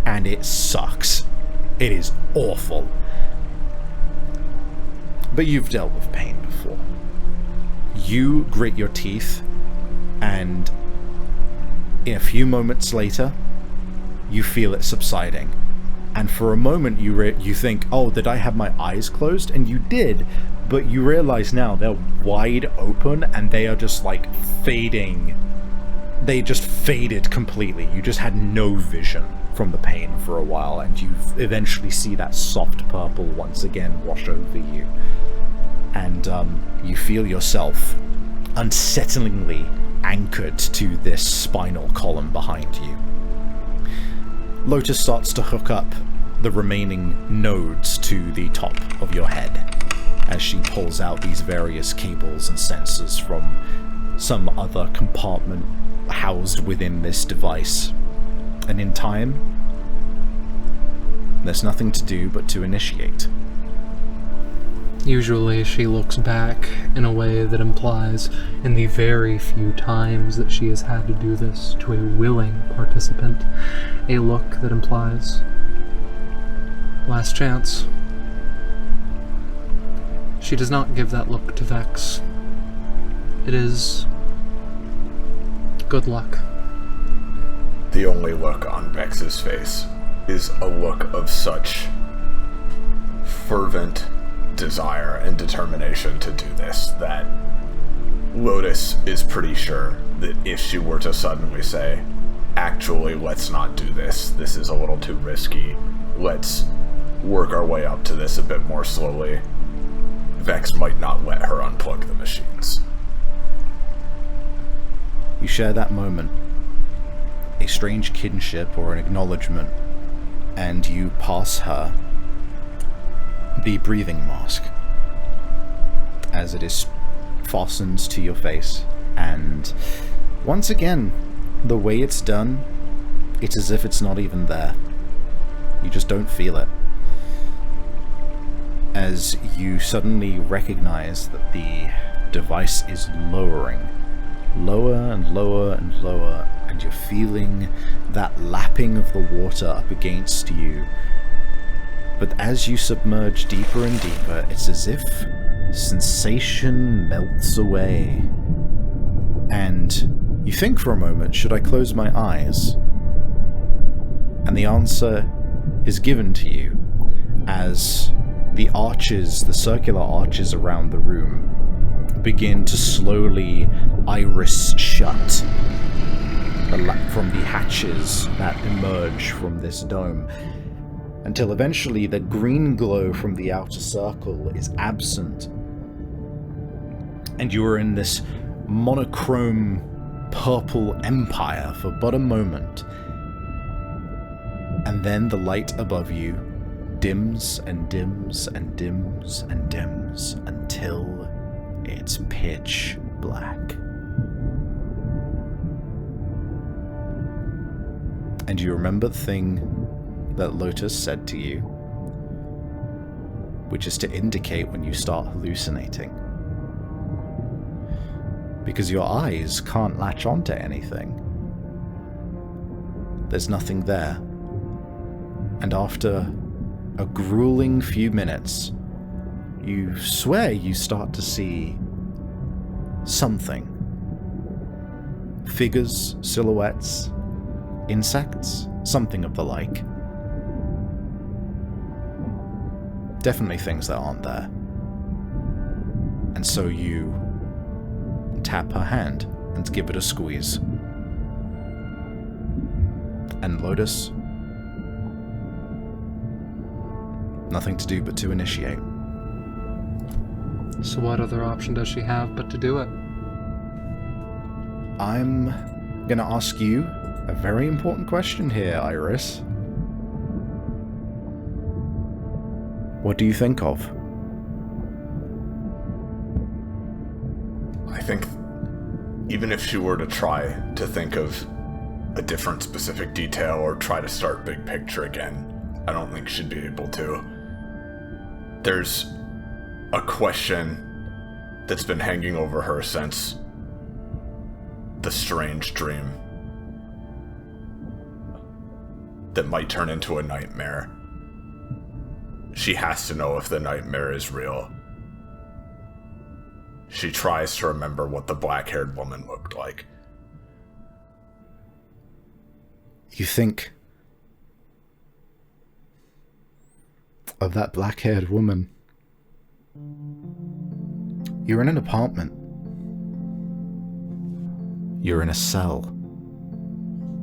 and it sucks. It is awful. But you've dealt with pain before. You grit your teeth, and in a few moments later, you feel it subsiding. And for a moment you think, oh, did I have my eyes closed? And you did, but you realize now they're wide open and they are just like fading. They just faded completely. You just had no vision from the pain for a while, and you eventually see that soft purple once again wash over you. And you feel yourself unsettlingly anchored to this spinal column behind you. Lotus starts to hook up the remaining nodes to the top of your head as she pulls out these various cables and sensors from some other compartment housed within this device. And in time, there's nothing to do but to initiate. Usually she looks back in a way that implies, in the very few times that she has had to do this to a willing participant, a look that implies last chance. She does not give that look to Vex. It is good luck. The only look on Vex's face is a look of such fervent desire and determination to do this that Lotus is pretty sure that if she were to suddenly say, actually, let's not do this is a little too risky, let's work our way up to this a bit more slowly, Vex might not let her unplug the machines. You share that moment, a strange kinship or an acknowledgement, and you pass her the breathing mask as it is fastened to your face, and once again, the way it's done, it's as if it's not even there. You just don't feel it. As you suddenly recognize that the device is lowering, lower and lower and lower, and you're feeling that lapping of the water up against you. But as you submerge deeper and deeper, it's as if sensation melts away. And you think for a moment, should I close my eyes? And the answer is given to you as the arches, the circular arches around the room, begin to slowly iris shut from the hatches that emerge from this dome, until eventually the green glow from the outer circle is absent, and you are in this monochrome purple empire for but a moment. And then the light above you dims and dims and dims and dims until it's pitch black. And you remember the thing that Lotus said to you, which is to indicate when you start hallucinating. Because your eyes can't latch onto anything. There's nothing there. And after a grueling few minutes, you swear you start to see something. Figures, silhouettes, insects, something of the like. Definitely things that aren't there. And so you tap her hand and give it a squeeze. And Lotus, nothing to do but to initiate. So what other option does she have but to do it? I'm gonna ask you a very important question here, Iris. What do you think of? I think even if she were to try to think of a different specific detail or try to start big picture again, I don't think she'd be able to. There's a question that's been hanging over her since the strange dream that might turn into a nightmare. She has to know if the nightmare is real. She tries to remember what the black-haired woman looked like. You think of that black-haired woman. You're in an apartment. You're in a cell.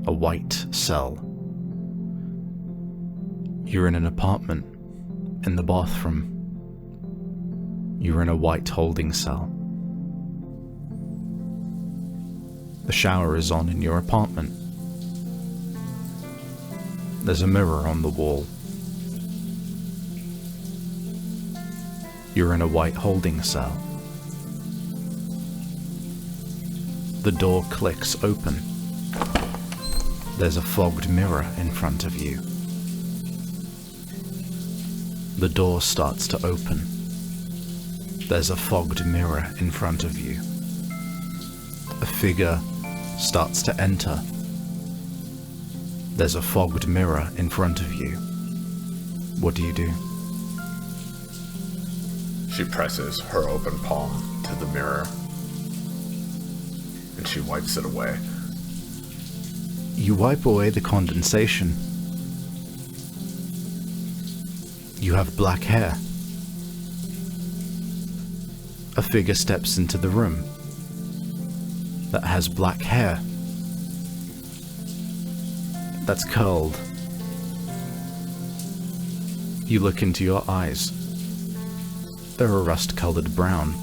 A white cell. You're in an apartment. In the bathroom. You're in a white holding cell. The shower is on in your apartment. There's a mirror on the wall. You're in a white holding cell. The door clicks open. There's a fogged mirror in front of you. The door starts to open. There's a fogged mirror in front of you. A figure starts to enter. There's a fogged mirror in front of you. What do you do? She presses her open palm to the mirror, and she wipes it away. You wipe away the condensation. You have black hair. A figure steps into the room that has black hair. That's curled. You look into your eyes. They're a rust-colored brown.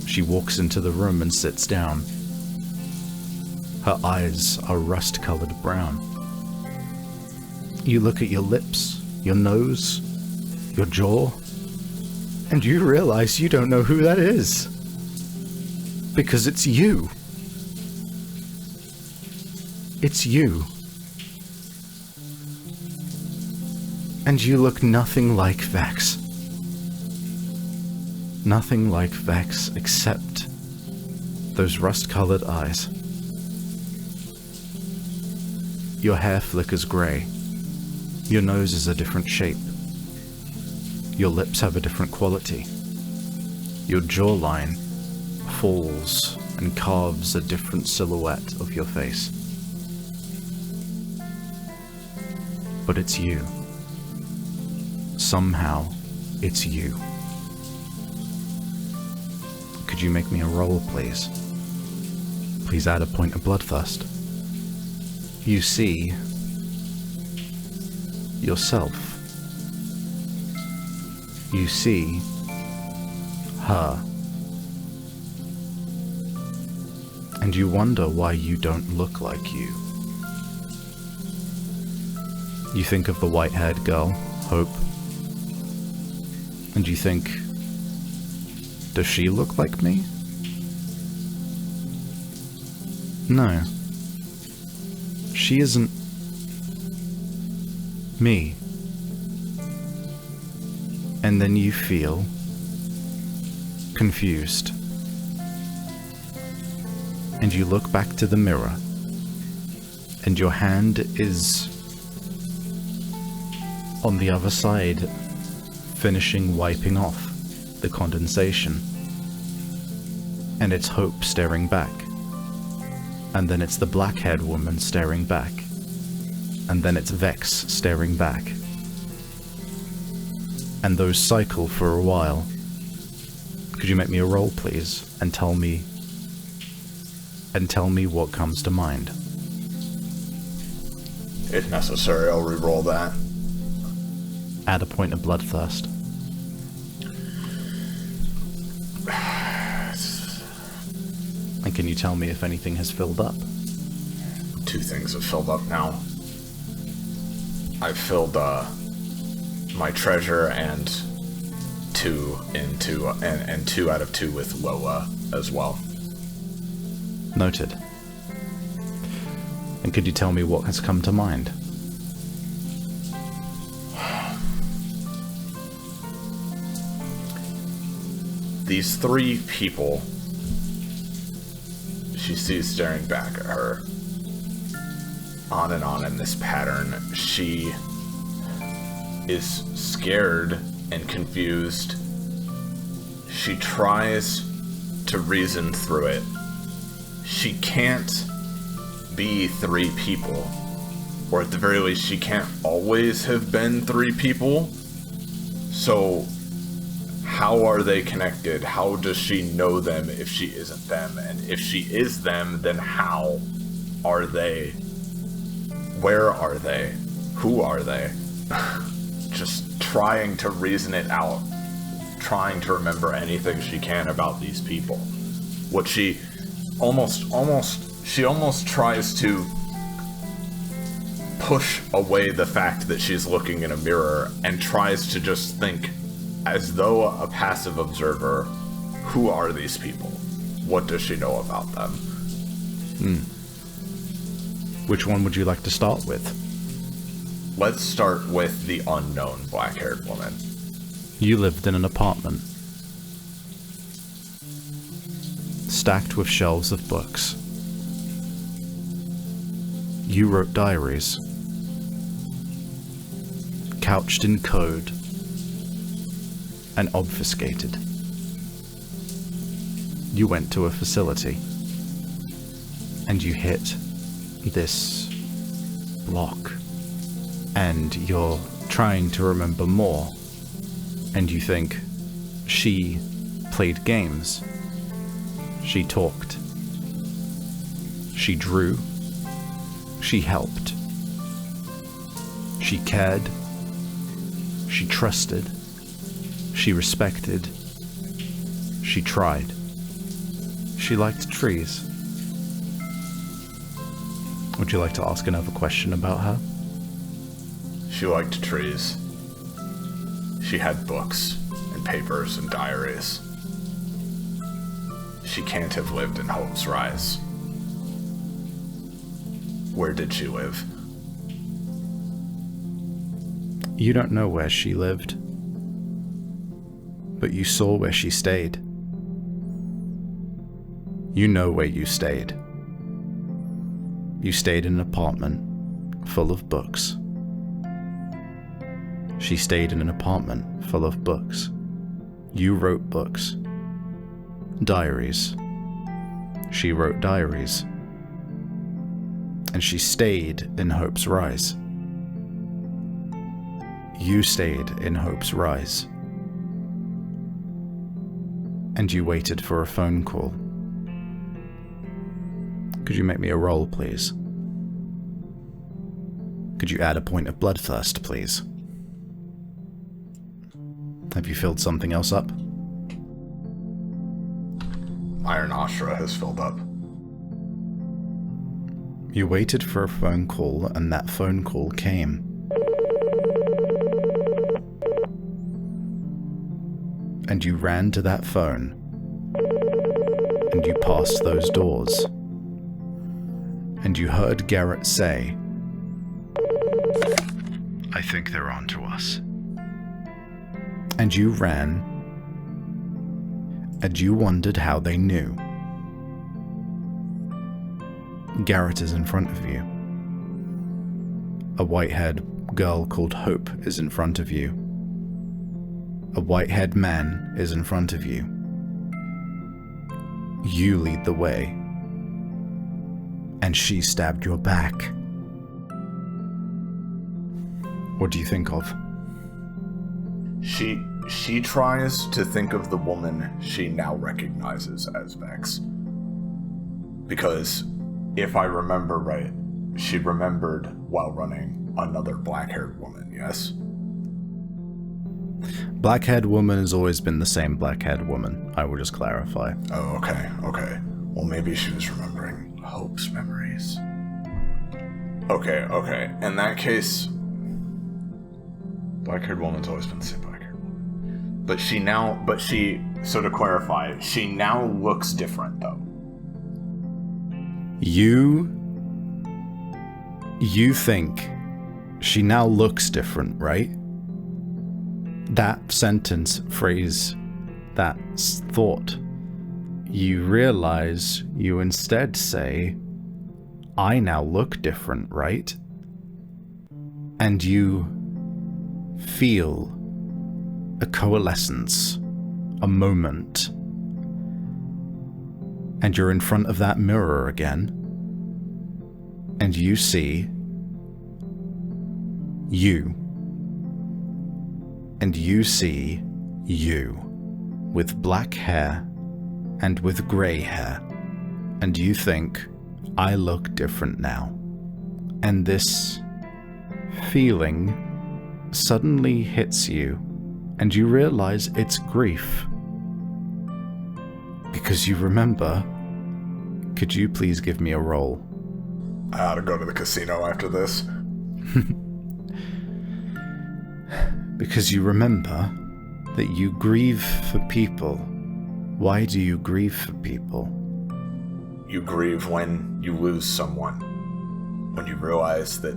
She walks into the room and sits down. Her eyes are rust-colored brown. You look at your lips, your nose, your jaw, and you realize you don't know who that is. Because it's you. It's you. And you look nothing like Vex. Nothing like Vex except those rust-colored eyes. Your hair flickers grey. Your nose is a different shape. Your lips have a different quality. Your jawline falls and carves a different silhouette of your face. But it's you. Somehow, it's you. Could you make me a roll, please? Please add a point of bloodthirst. You see yourself. You see her. And you wonder why you don't look like you. You think of the white-haired girl, Hope. And you think, does she look like me? No. She isn't me. And then you feel confused. And you look back to the mirror, and your hand is on the other side, finishing wiping off the condensation. And it's Hope staring back. And then it's the black-haired woman staring back. And then it's Vex staring back. And those cycle for a while. Could you make me a roll, please, and tell me what comes to mind? If necessary, I'll re-roll that. Add a point of bloodthirst. And can you tell me if anything has filled up? 2 things have filled up now. I've filled my treasure and 2 out of 2 with Loa as well. Noted. And could you tell me what has come to mind? These 3 people she sees staring back at her. On and on in this pattern. She is scared and confused. She tries to reason through it. She can't be 3 people. Or at the very least, she can't always have been 3 people. So, how are they connected? How does she know them if she isn't them? And if she is them, then how are they? Where are they? Who are they? Just trying to reason it out. Trying to remember anything she can about these people. What she almost tries to push away the fact that she's looking in a mirror and tries to just think as though a passive observer, who are these people? What does she know about them? Which one would you like to start with? Let's start with the unknown black-haired woman. You lived in an apartment, stacked with shelves of books. You wrote diaries, couched in code and obfuscated. You went to a facility and you hit this block, and you're trying to remember more, and you think, she played games, she talked, she drew, she helped, she cared, she trusted, she respected, she tried, she liked trees. Would you like to ask another question about her? She liked trees. She had books and papers and diaries. She can't have lived in Hope's Rise. Where did she live? You don't know where she lived, but you saw where she stayed. You know where you stayed. You stayed in an apartment full of books. She stayed in an apartment full of books. You wrote books. Diaries. She wrote diaries. And she stayed in Hope's Rise. You stayed in Hope's Rise. And you waited for a phone call. Could you make me a roll, please? Could you add a point of bloodthirst, please? Have you filled something else up? Iron Ashra has filled up. You waited for a phone call, and that phone call came. And you ran to that phone. And you passed those doors. And you heard Garrett say, "I think they're on to us." And you ran, and you wondered how they knew. Garrett is in front of you. A white-haired girl called Hope is in front of you. A white-haired man is in front of you. You lead the way. And she stabbed your back. What do you think of? She tries to think of the woman she now recognizes as Vex. Because, if I remember right, she remembered while running another black-haired woman, yes? Black-haired woman has always been the same black-haired woman, I will just clarify. Oh, okay. Well, maybe she was remembering Hope's memories. Okay. In that case, black-haired woman's always been the same black-haired woman. So to clarify, she now looks different, though. You think she now looks different, right? That sentence, phrase, that thought, you realize you instead say, "I now look different, right?" And you feel a coalescence, a moment. And you're in front of that mirror again. And you see you. And you see you, with black hair and with grey hair. And you think, I look different now. And this feeling suddenly hits you, and you realize it's grief. Because you remember, could you please give me a roll? I ought to go to the casino after this. Because you remember that you grieve for people. Why do you grieve for people? You grieve when you lose someone. When you realize that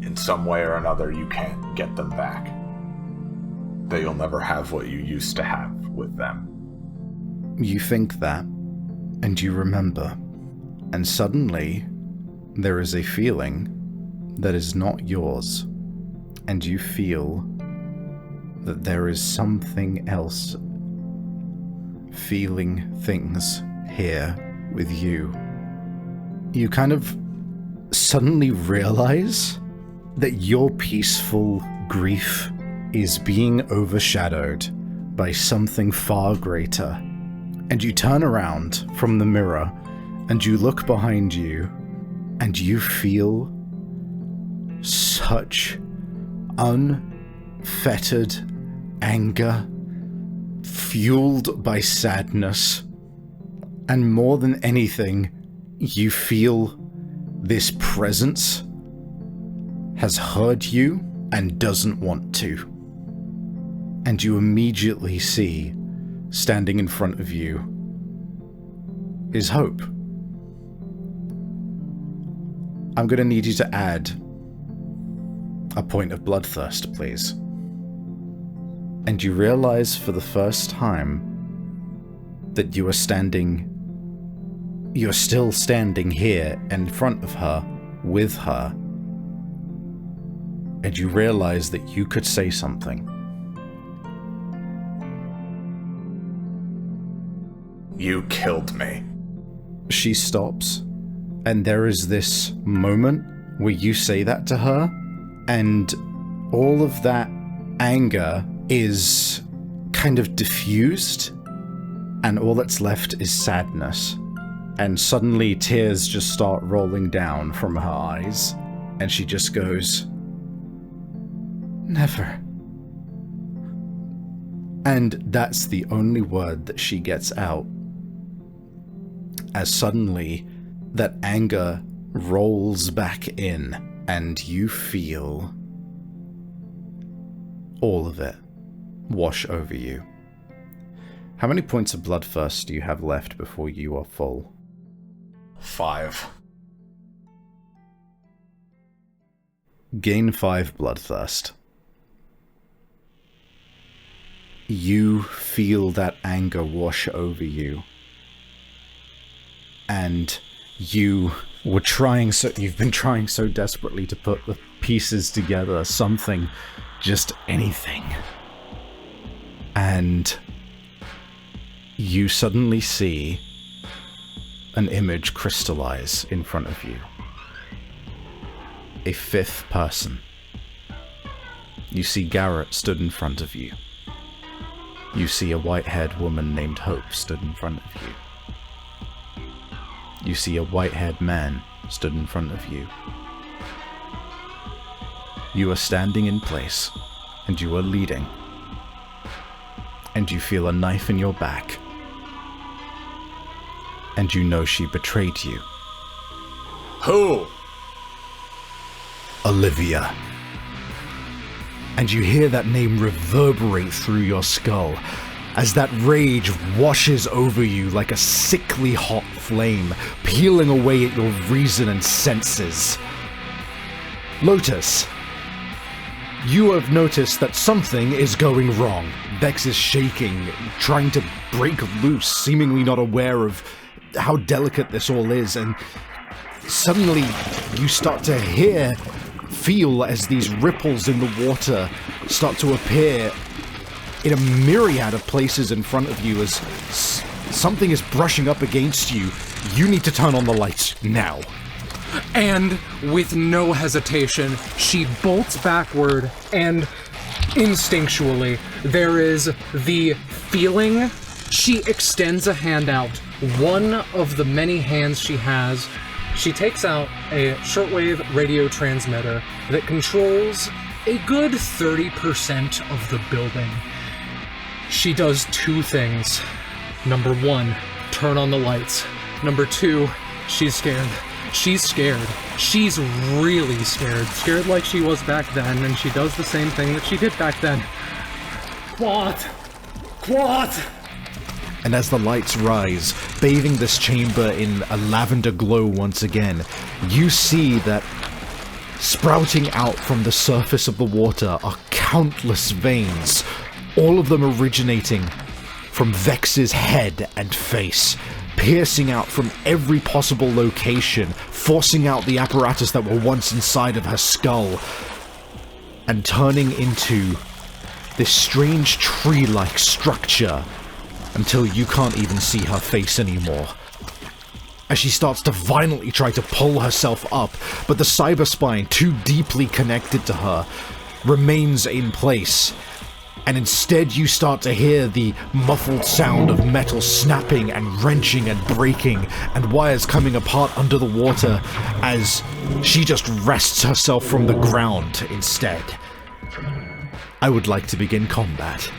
in some way or another you can't get them back. That you'll never have what you used to have with them. You think that, and you remember, and suddenly there is a feeling that is not yours, and you feel that there is something else feeling things here with you. You kind of suddenly realize that your peaceful grief is being overshadowed by something far greater. And you turn around from the mirror and you look behind you and you feel such unfettered anger, fueled by sadness. And more than anything, you feel this presence has heard you and doesn't want to. And you immediately see, standing in front of you, is Hope. I'm going to need you to add a point of bloodthirst, please. And you realize for the first time that you're still standing here in front of her, with her, and you realize that you could say something. You killed me. She stops, and there is this moment where you say that to her, and all of that anger is kind of diffused, and all that's left is sadness. And suddenly tears just start rolling down from her eyes, and she just goes, "Never." And that's the only word that she gets out. As suddenly, that anger rolls back in, and you feel all of it wash over you. How many points of bloodthirst do you have left before you are full? 5. Gain 5 bloodthirst. You feel that anger wash over you. And you've been trying so desperately to put the pieces together, something, just anything. And you suddenly see an image crystallize in front of you. A 5th person. You see Garrett stood in front of you. You see a white-haired woman named Hope stood in front of you. You see a white-haired man stood in front of you. You are standing in place, and you are leading. And you feel a knife in your back. And you know she betrayed you. Who? Olivia. And you hear that name reverberate through your skull as that rage washes over you like a sickly hot flame, peeling away at your reason and senses. Lotus, you have noticed that something is going wrong. Vex is shaking, trying to break loose, seemingly not aware of how delicate this all is, and suddenly you start to feel as these ripples in the water start to appear in a myriad of places in front of you as something is brushing up against you. You need to turn on the lights now. And with no hesitation, she bolts backward, and instinctually, there is the feeling. She extends a hand out. One of the many hands she has, she takes out a shortwave radio transmitter that controls a good 30% of the building. She does two things. Number one, turn on the lights. Number two, she's scared. She's scared. She's really scared. Scared like she was back then, and she does the same thing that she did back then. Quoth! Quoth! And as the lights rise, bathing this chamber in a lavender glow once again, you see that sprouting out from the surface of the water are countless veins, all of them originating from Vex's head and face, piercing out from every possible location, forcing out the apparatus that were once inside of her skull, and turning into this strange tree-like structure until you can't even see her face anymore. As she starts to violently try to pull herself up, but the cyber spine, too deeply connected to her, remains in place. And instead you start to hear the muffled sound of metal snapping and wrenching and breaking, and wires coming apart under the water as she just wrests herself from the ground instead. I would like to begin combat.